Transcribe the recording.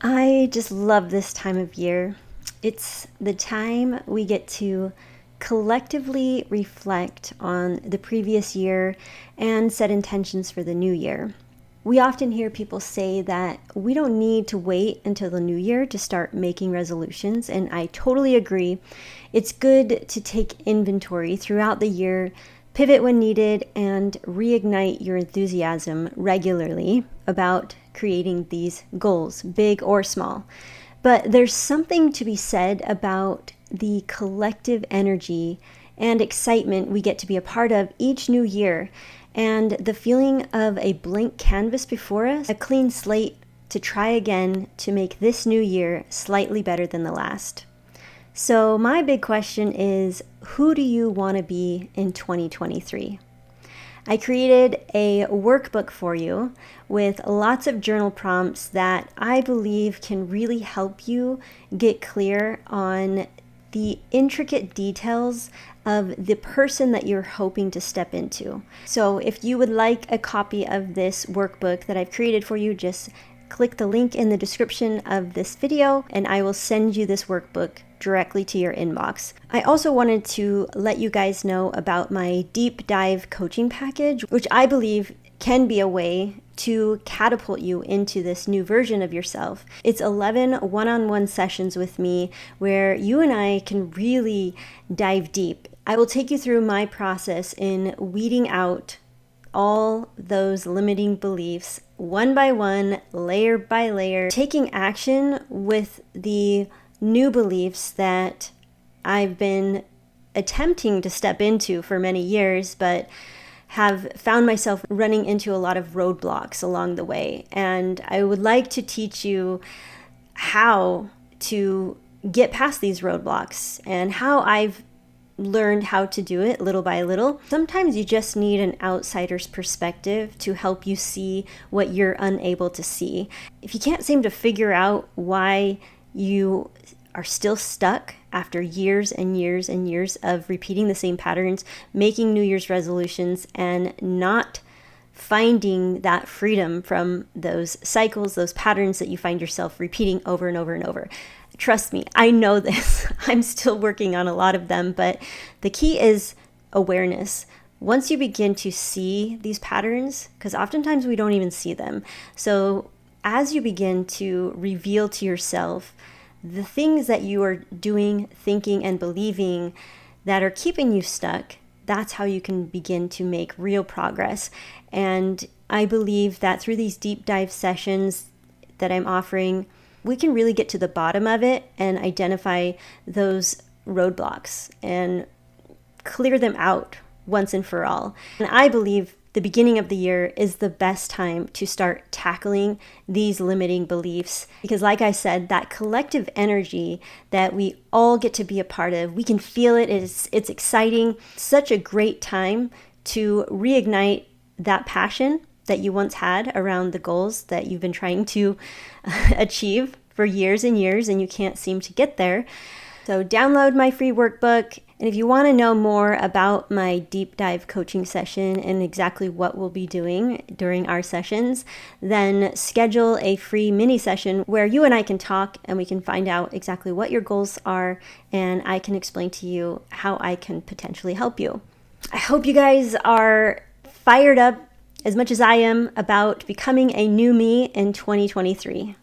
I just love this time of year. It's the time we get to collectively reflect on the previous year and set intentions for the new year. We often hear people say that we don't need to wait until the new year to start making resolutions, and I totally agree. It's good to take inventory throughout the year, pivot when needed, and reignite your enthusiasm regularly about creating these goals, big or small. But there's something to be said about the collective energy and excitement we get to be a part of each new year, and the feeling of a blank canvas before us, a clean slate to try again to make this new year slightly better than the last. So my big question is, who do you want to be in 2023? I created a workbook for you with lots of journal prompts that I believe can really help you get clear on the intricate details of the person that you're hoping to step into. So if you would like a copy of this workbook that I've created for you, just click the link in the description of this video and I will send you this workbook directly to your inbox. I also wanted to let you guys know about my deep dive coaching package, which I believe can be a way to catapult you into this new version of yourself. It's 11 one-on-one sessions with me where you and I can really dive deep. I will take you through my process in weeding out all those limiting beliefs one by one, layer by layer, taking action with the new beliefs that I've been attempting to step into for many years, but have found myself running into a lot of roadblocks along the way. And I would like to teach you how to get past these roadblocks and how I've learned how to do it little by little. Sometimes you just need an outsider's perspective to help you see what you're unable to see. If you can't seem to figure out why you are still stuck after years and years and years of repeating the same patterns, making New Year's resolutions, and not finding that freedom from those cycles, those patterns that you find yourself repeating over and over and over. Trust me, I know this. I'm still working on a lot of them, but the key is awareness. Once you begin to see these patterns, because oftentimes we don't even see them. So as you begin to reveal to yourself the things that you are doing, thinking, and believing that are keeping you stuck, that's how you can begin to make real progress. And I believe that through these deep dive sessions that I'm offering, we can really get to the bottom of it and identify those roadblocks and clear them out once and for all. And I believe the beginning of the year is the best time to start tackling these limiting beliefs. Because like I said, that collective energy that we all get to be a part of, we can feel it. It's exciting. Such a great time to reignite that passion that you once had around the goals that you've been trying to achieve for years and years and you can't seem to get there. So download my free workbook. And if you want to know more about my deep dive coaching session and exactly what we'll be doing during our sessions, then schedule a free mini session where you and I can talk and we can find out exactly what your goals are and I can explain to you how I can potentially help you. I hope you guys are fired up as much as I am about becoming a new me in 2023.